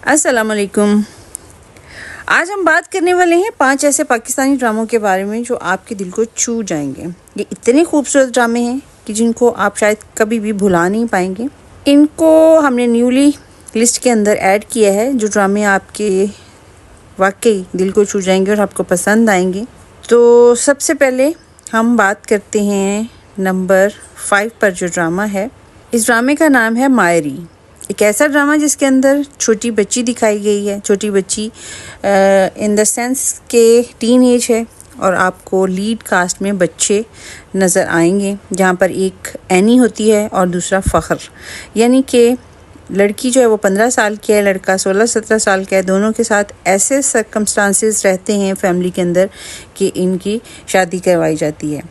अस्सलाम वालेकुम। आज हम बात करने वाले हैं 5 ऐसे पाकिस्तानी ड्रामों के बारे में जो आपके दिल को छू जाएंगे। ये इतने खूबसूरत ड्रामे हैं कि जिनको आप शायद कभी भी भुला नहीं पाएंगे। इनको हमने न्यूली लिस्ट के अंदर ऐड किया है, जो ड्रामे आपके वाकई दिल को छू जाएंगे और आपको पसंद आएंगे। तो सबसे पहले हम बात करते हैं नंबर 5 पर जो ड्रामा है। इस ड्रामे का नाम है मायरी। एक ऐसा ड्रामा जिसके अंदर छोटी बच्ची दिखाई गई है। छोटी बच्ची इन द सेंस के टीन एज है और आपको लीड कास्ट में बच्चे नज़र आएंगे, जहाँ पर एक एनी होती है और दूसरा फ़ख्र। यानी कि लड़की जो है वो 15 साल की है, लड़का 16-17 साल का है। दोनों के साथ ऐसे सर्कमस्टांसेस रहते हैं फैमिली के अंदर कि इनकी शादी करवाई जाती है।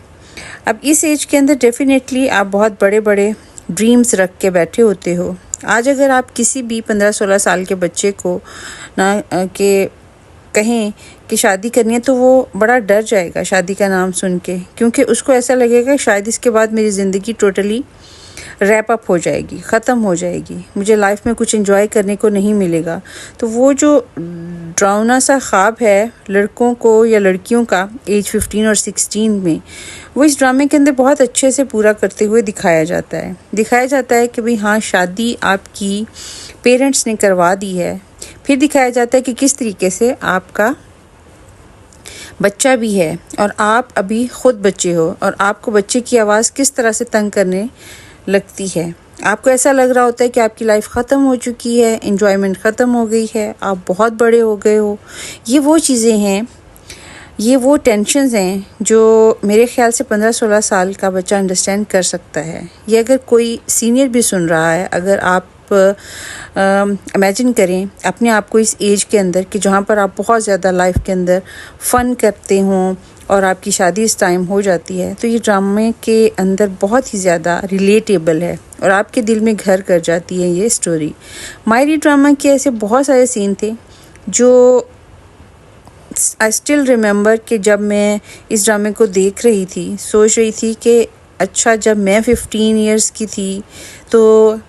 अब इस एज के अंदर डेफिनेटली आप बहुत बड़े बड़े ड्रीम्स रख के बैठे होते हो। आज अगर आप किसी भी 15-16 साल के बच्चे को ना के कहें कि शादी करनी है, तो वो बड़ा डर जाएगा शादी का नाम सुन के, क्योंकि उसको ऐसा लगेगा शायद इसके बाद मेरी ज़िंदगी टोटली रैप अप हो जाएगी, ख़त्म हो जाएगी, मुझे लाइफ में कुछ एंजॉय करने को नहीं मिलेगा। तो वो जो डरावना सा ख्वाब है लड़कों को या लड़कियों का एज 15 और 16 में, वो इस ड्रामे के अंदर बहुत अच्छे से पूरा करते हुए दिखाया जाता है। दिखाया जाता है कि भाई हाँ, शादी आपकी पेरेंट्स ने करवा दी है। फिर दिखाया जाता है कि किस तरीके से आपका बच्चा भी है और आप अभी ख़ुद बच्चे हो और आपको बच्चे की आवाज़ किस तरह से तंग करने लगती है। आपको ऐसा लग रहा होता है कि आपकी लाइफ ख़त्म हो चुकी है, एंजॉयमेंट ख़त्म हो गई है, आप बहुत बड़े हो गए हो। ये वो चीज़ें हैं, ये वो टेंशन्स हैं जो मेरे ख़्याल से 15-16 साल का बच्चा अंडरस्टैंड कर सकता है। ये अगर कोई सीनियर भी सुन रहा है, अगर आप इमेजिन करें अपने आप को इस एज के अंदर कि जहाँ पर आप बहुत ज़्यादा लाइफ के अंदर फ़न करते हों और आपकी शादी इस टाइम हो जाती है, तो ये ड्रामे के अंदर बहुत ही ज़्यादा रिलेटेबल है और आपके दिल में घर कर जाती है ये स्टोरी। मायरी ड्रामा के ऐसे बहुत सारे सीन थे जो आई स्टिल रिमेंबर कि जब मैं इस ड्रामे को देख रही थी, सोच रही थी कि अच्छा, जब मैं 15 इयर्स की थी तो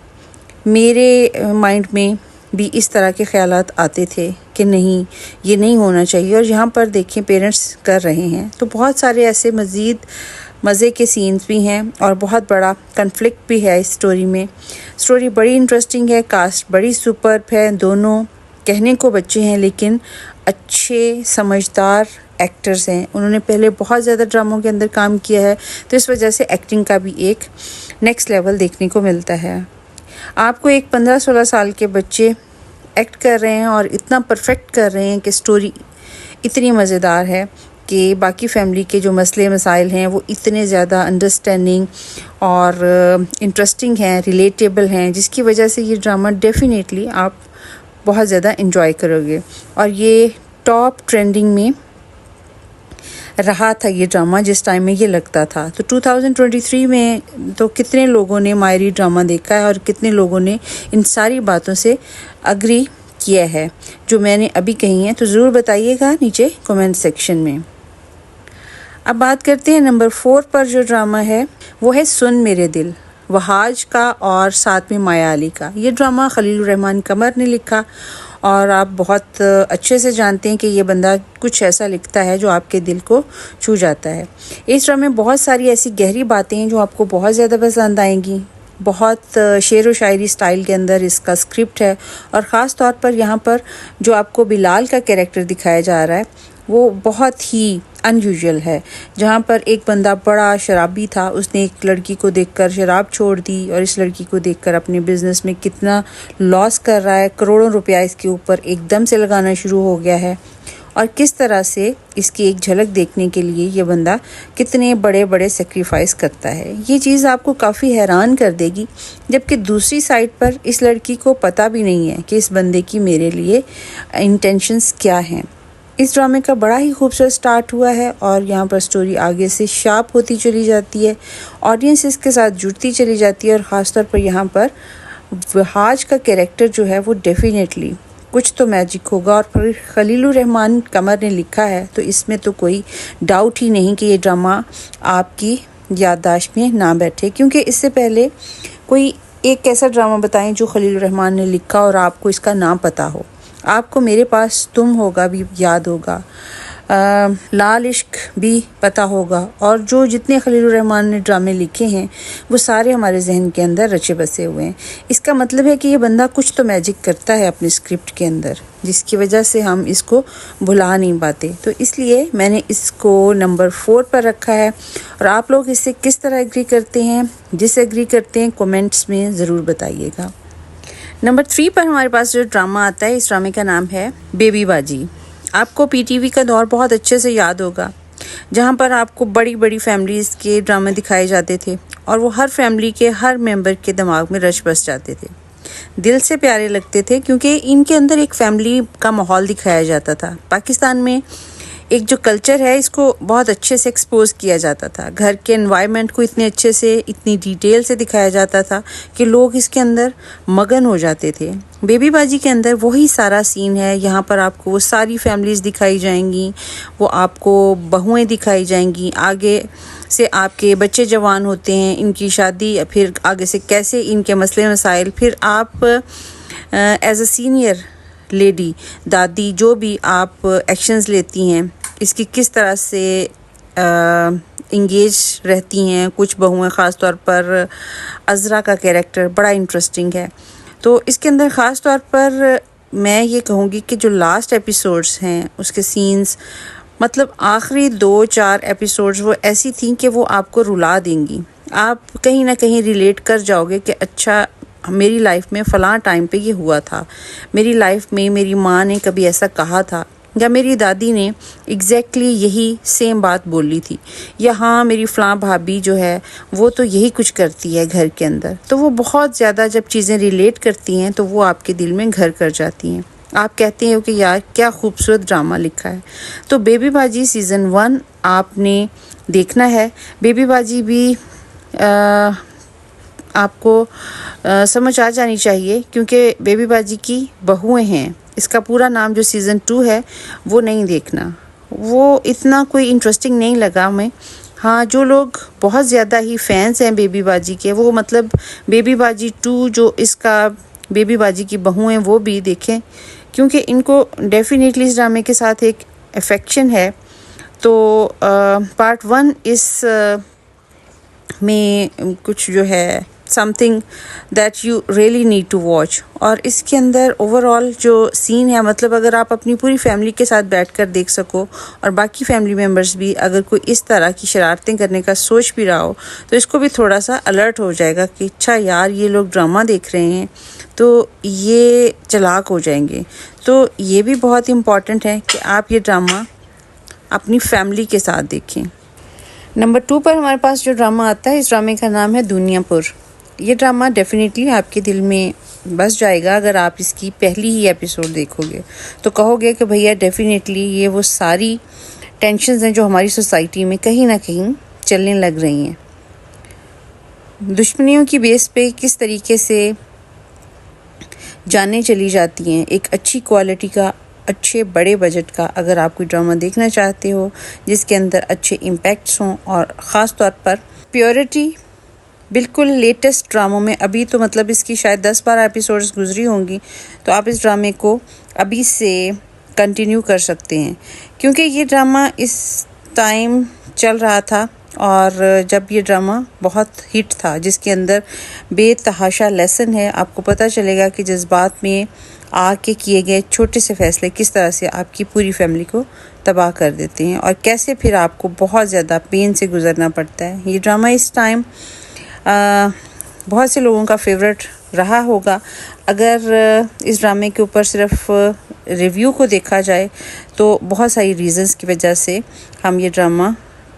मेरे माइंड में भी इस तरह के ख़यालात आते थे कि नहीं, ये नहीं होना चाहिए। और यहाँ पर देखें पेरेंट्स कर रहे हैं। तो बहुत सारे ऐसे मज़ीद मज़े के सीन्स भी हैं और बहुत बड़ा कन्फ्लिक्ट भी है इस स्टोरी में। स्टोरी बड़ी इंटरेस्टिंग है, कास्ट बड़ी सुपर्ब है। दोनों कहने को बच्चे हैं लेकिन अच्छे समझदार एक्टर्स हैं। उन्होंने पहले बहुत ज़्यादा ड्रामों के अंदर काम किया है, तो इस वजह से एक्टिंग का भी एक नेक्स्ट लेवल देखने को मिलता है। आपको एक 15-16 साल के बच्चे एक्ट कर रहे हैं और इतना परफेक्ट कर रहे हैं कि स्टोरी इतनी मज़ेदार है कि बाकी फैमिली के जो मसले मसाइल हैं वो इतने ज़्यादा अंडरस्टैंडिंग और इंटरेस्टिंग हैं, रिलेटेबल हैं, जिसकी वजह से ये ड्रामा डेफिनेटली आप बहुत ज़्यादा इंजॉय करोगे। और ये टॉप ट्रेंडिंग में रहा था ये ड्रामा जिस टाइम में ये लगता था। तो 2023 में तो कितने लोगों ने मायरी ड्रामा देखा है और कितने लोगों ने इन सारी बातों से अग्री किया है जो मैंने अभी कही हैं, तो ज़रूर बताइएगा नीचे कमेंट सेक्शन में। अब बात करते हैं नंबर 4 पर जो ड्रामा है, वो है सुन मेरे दिल, वहाज का और साथ में माया अली का। ये ड्रामा खलीलुर रहमान कमर ने लिखा और आप बहुत अच्छे से जानते हैं कि ये बंदा कुछ ऐसा लिखता है जो आपके दिल को छू जाता है। इस ड्रामे में बहुत सारी ऐसी गहरी बातें हैं जो आपको बहुत ज़्यादा पसंद आएंगी। बहुत शेर व शायरी स्टाइल के अंदर इसका स्क्रिप्ट है और ख़ास तौर पर यहाँ पर जो आपको बिलाल का कैरेक्टर दिखाया जा रहा है वो बहुत ही अनयूजुअल है। जहाँ पर एक बंदा बड़ा शराबी था, उसने एक लड़की को देखकर शराब छोड़ दी और इस लड़की को देखकर अपने बिज़नेस में कितना लॉस कर रहा है, करोड़ों रुपया इसके ऊपर एकदम से लगाना शुरू हो गया है और किस तरह से इसकी एक झलक देखने के लिए ये बंदा कितने बड़े बड़े सेक्रीफाइस करता है। ये चीज़ आपको काफ़ी हैरान कर देगी, जबकि दूसरी साइड पर इस लड़की को पता भी नहीं है कि इस बंदे की मेरे लिए इंटेंशंस क्या हैं। इस ड्रामे का बड़ा ही खूबसूरत स्टार्ट हुआ है और यहाँ पर स्टोरी आगे से शार्प होती चली जाती है, ऑडियंस इसके साथ जुड़ती चली जाती है और ख़ास तौर पर यहाँ पर वहाज का कैरेक्टर जो है वो डेफिनेटली कुछ तो मैजिक होगा। और फिर खलीलुर रहमान कमर ने लिखा है तो इसमें तो कोई डाउट ही नहीं कि ये ड्रामा आपकी याददाश्त में ना बैठे, क्योंकि इससे पहले कोई एक ऐसा ड्रामा बताएं जो खलीलुर रहमान ने लिखा और आपको इसका नाम पता हो। आपको मेरे पास तुम होगा भी याद होगा, लाल इश्क भी पता होगा, और जो जितने खलीलुर रहमान ने ड्रामे लिखे हैं वो सारे हमारे जहन के अंदर रचे बसे हुए हैं। इसका मतलब है कि ये बंदा कुछ तो मैजिक करता है अपने स्क्रिप्ट के अंदर, जिसकी वजह से हम इसको भुला नहीं पाते। तो इसलिए मैंने इसको नंबर 4 पर रखा है। और आप लोग इससे किस तरह एग्री करते हैं, डिसएग्री करते हैं, कमेंट्स में ज़रूर बताइएगा। नंबर 3 पर हमारे पास जो ड्रामा आता है, इस ड्रामे का नाम है बेबी बाजी। आपको पीटीवी का दौर बहुत अच्छे से याद होगा, जहाँ पर आपको बड़ी बड़ी फैमिलीज़ के ड्रामे दिखाए जाते थे और वो हर फैमिली के हर मेंबर के दिमाग में रच बस जाते थे, दिल से प्यारे लगते थे, क्योंकि इनके अंदर एक फैमिली का माहौल दिखाया जाता था। पाकिस्तान में एक जो कल्चर है इसको बहुत अच्छे से एक्सपोज किया जाता था। घर के एनवायरनमेंट को इतने अच्छे से, इतनी डिटेल से दिखाया जाता था कि लोग इसके अंदर मगन हो जाते थे। बेबी बाजी के अंदर वही सारा सीन है। यहाँ पर आपको वो सारी फैमिलीज़ दिखाई जाएंगी, वो आपको बहुएं दिखाई जाएंगी, आगे से आपके बच्चे जवान होते हैं, इनकी शादी, फिर आगे से कैसे इनके मसले मसाइल, फिर आप एज अ सीनियर लेडी, दादी, जो भी आप एक्शंस लेती हैं, इसकी किस तरह से इंगेज रहती हैं। कुछ बहुएं, ख़ास तौर पर अज़रा का कैरेक्टर बड़ा इंटरेस्टिंग है। तो इसके अंदर ख़ास तौर पर मैं ये कहूँगी कि जो लास्ट एपिसोड्स हैं उसके सीन्स, मतलब आखिरी 2-4 एपिसोड्स वो ऐसी थी कि वो आपको रुला देंगी। आप कहीं ना कहीं रिलेट कर जाओगे कि अच्छा, मेरी लाइफ में फ़लाँ टाइम पे ये हुआ था, मेरी लाइफ में मेरी माँ ने कभी ऐसा कहा था, या मेरी दादी ने एग्जैक्टली यही सेम बात बोली थी, या हाँ मेरी फ़लाँ भाभी जो है वो तो यही कुछ करती है घर के अंदर। तो वो बहुत ज़्यादा जब चीज़ें रिलेट करती हैं तो वो आपके दिल में घर कर जाती हैं। आप कहते हैं कि यार क्या खूबसूरत ड्रामा लिखा है। तो बेबी बाजी सीज़न 1 आपने देखना है। बेबी बाजी भी आपको समझ आ जानी चाहिए, क्योंकि बेबी बाजी की बहुएं हैं। इसका पूरा नाम जो सीज़न 2 है वो नहीं देखना, वो इतना कोई इंटरेस्टिंग नहीं लगा हमें। हाँ, जो लोग बहुत ज़्यादा ही फैंस हैं बेबी बाजी के, वो मतलब बेबी बाजी 2 जो इसका बेबी बाजी की बहुएं वो भी देखें, क्योंकि इनको डेफिनेटली इस ड्रामे के साथ एक अफेक्शन है। तो पार्ट 1 इस में कुछ जो है something that you really need to watch. और इसके अंदर ओवरऑल जो सीन है, मतलब अगर आप अपनी पूरी फैमिली के साथ बैठकर देख सको और बाकी फैमिली मेम्बर्स भी अगर कोई इस तरह की शरारतें करने का सोच भी रहा हो, तो इसको भी थोड़ा सा अलर्ट हो जाएगा कि अच्छा यार, ये लोग ड्रामा देख रहे हैं तो ये चालाक हो जाएंगे। तो ये भी बहुत इम्पॉर्टेंट है कि आप ये ड्रामा अपनी फैमिली के साथ देखें। नंबर 2 पर हमारे पास जो ड्रामा आता है, इस ड्रामे का नाम है दुनियापुर। ये ड्रामा डेफिनेटली आपके दिल में बस जाएगा। अगर आप इसकी पहली ही एपिसोड देखोगे तो कहोगे कि भैया डेफिनेटली ये वो सारी टेंशन्स हैं जो हमारी सोसाइटी में कहीं ना कहीं चलने लग रही हैं। दुश्मनियों की बेस पे किस तरीके से जानें चली जाती हैं। एक अच्छी क्वालिटी का, अच्छे बड़े बजट का अगर आप कोई ड्रामा देखना चाहते हो जिसके अंदर अच्छे इम्पैक्ट्स हों, और ख़ास तौर पर प्योरिटी बिल्कुल लेटेस्ट ड्रामों में, अभी तो मतलब इसकी शायद 10-12 एपिसोड्स गुजरी होंगी, तो आप इस ड्रामे को अभी से कंटिन्यू कर सकते हैं, क्योंकि ये ड्रामा इस टाइम चल रहा था और जब ये ड्रामा बहुत हिट था, जिसके अंदर बेतहाशा लेसन है। आपको पता चलेगा कि जज्बात में आके किए गए छोटे से फैसले किस तरह से आपकी पूरी फैमिली को तबाह कर देते हैं, और कैसे फिर आपको बहुत ज़्यादा पेन से गुजरना पड़ता है। ये ड्रामा इस टाइम बहुत से लोगों का फेवरेट रहा होगा। अगर इस ड्रामे के ऊपर सिर्फ रिव्यू को देखा जाए तो बहुत सारी रीज़न्स की वजह से हम ये ड्रामा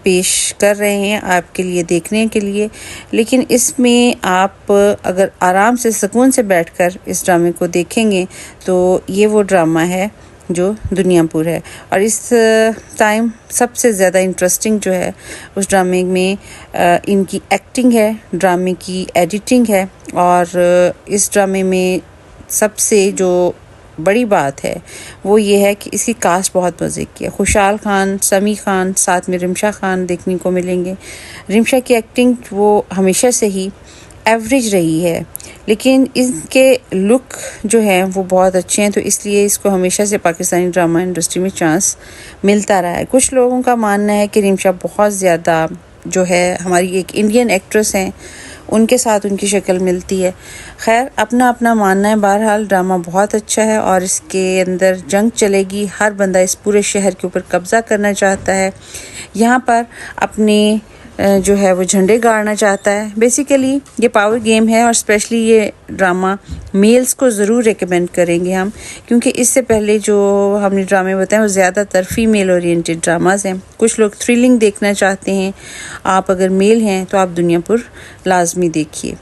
पेश कर रहे हैं आपके लिए देखने के लिए। लेकिन इसमें आप अगर आराम से सुकून से बैठकर इस ड्रामे को देखेंगे तो ये वो ड्रामा है जो दुनियापुर है। और इस टाइम सबसे ज़्यादा इंटरेस्टिंग जो है उस ड्रामे में इनकी एक्टिंग है, ड्रामे की एडिटिंग है, और इस ड्रामे में सबसे जो बड़ी बात है वो ये है कि इसकी कास्ट बहुत मज़े की है। खुशहाल खान, समी खान, साथ में रिमशा खान देखने को मिलेंगे। रिमशा की एक्टिंग वो हमेशा से ही एवरेज रही है, लेकिन इनके लुक जो हैं वो बहुत अच्छे हैं, तो इसलिए इसको हमेशा से पाकिस्तानी ड्रामा इंडस्ट्री में चांस मिलता रहा है। कुछ लोगों का मानना है कि रिमशा बहुत ज़्यादा जो है हमारी एक इंडियन एक्ट्रेस हैं, उनके साथ उनकी शक्ल मिलती है। खैर, अपना अपना मानना है। बहरहाल ड्रामा बहुत अच्छा है और इसके अंदर जंग चलेगी। हर बंदा इस पूरे शहर के ऊपर कब्ज़ा करना चाहता है, यहाँ पर अपनी जो है वो झंडे गाड़ना चाहता है। बेसिकली ये पावर गेम है और स्पेशली ये ड्रामा मेल्स को ज़रूर रेकमेंड करेंगे हम, क्योंकि इससे पहले जो हमने ड्रामे बताए वो ज़्यादातर फीमेल ओरिएंटेड ड्रामाज हैं। कुछ लोग थ्रिलिंग देखना चाहते हैं। आप अगर मेल हैं तो आप दुनियापुर लाजमी देखिए।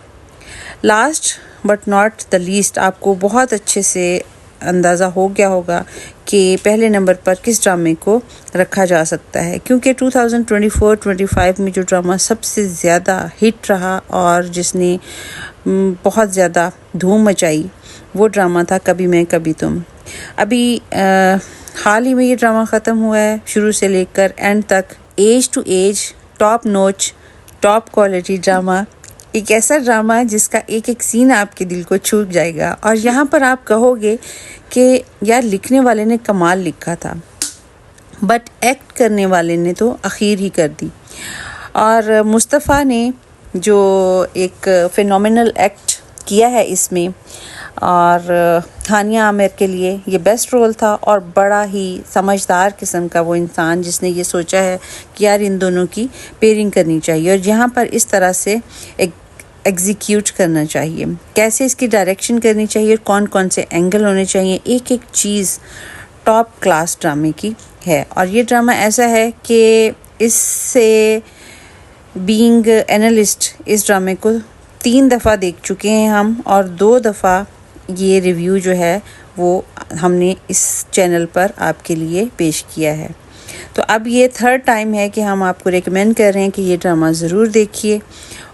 Last but not the least, आपको बहुत अच्छे से अंदाज़ा हो गया होगा कि पहले नंबर पर किस ड्रामे को रखा जा सकता है, क्योंकि 2024-25 में जो ड्रामा सबसे ज़्यादा हिट रहा और जिसने बहुत ज़्यादा धूम मचाई वो ड्रामा था कभी मैं कभी तुम। अभी हाल ही में ये ड्रामा ख़त्म हुआ है। शुरू से लेकर एंड तक edge to edge top notch top quality drama, एक ऐसा ड्रामा है जिसका एक एक सीन आपके दिल को छू जाएगा और यहाँ पर आप कहोगे कि यार लिखने वाले ने कमाल लिखा था, बट एक्ट करने वाले ने तो आखिर ही कर दी। और मुस्तफ़ा ने जो एक फिनोमिनल एक्ट किया है इसमें, और हानिया आमिर के लिए ये बेस्ट रोल था और बड़ा ही समझदार किस्म का वो इंसान जिसने ये सोचा है कि यार इन दोनों की पेयरिंग करनी चाहिए और यहाँ पर इस तरह से एक एग्जीक्यूट करना चाहिए, कैसे इसकी डायरेक्शन करनी चाहिए, कौन कौन से एंगल होने चाहिए, एक एक चीज़ टॉप क्लास ड्रामे की है। और ये ड्रामा ऐसा है कि इससे बीइंग एनालिस्ट इस ड्रामे को 3 दफ़ा देख चुके हैं हम और 2 दफ़ा ये रिव्यू जो है वो हमने इस चैनल पर आपके लिए पेश किया है। तो अब ये 3rd टाइम है कि हम आपको रेकमेंड कर रहे हैं कि ये ड्रामा ज़रूर देखिए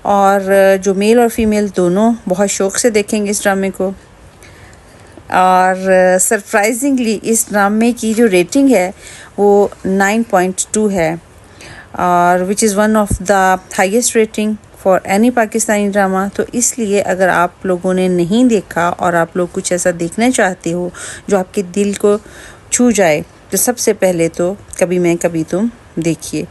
और जो मेल और फीमेल दोनों बहुत शौक़ से देखेंगे इस ड्रामे को। और सरप्राइजिंगली इस ड्रामे की जो रेटिंग है वो 9.2 है और which is one of the highest rating for any Pakistani drama. तो इसलिए अगर आप लोगों ने नहीं देखा और आप लोग कुछ ऐसा देखना चाहते हो जो आपके दिल को छू जाए, तो सबसे पहले तो कभी मैं कभी तुम देखिए।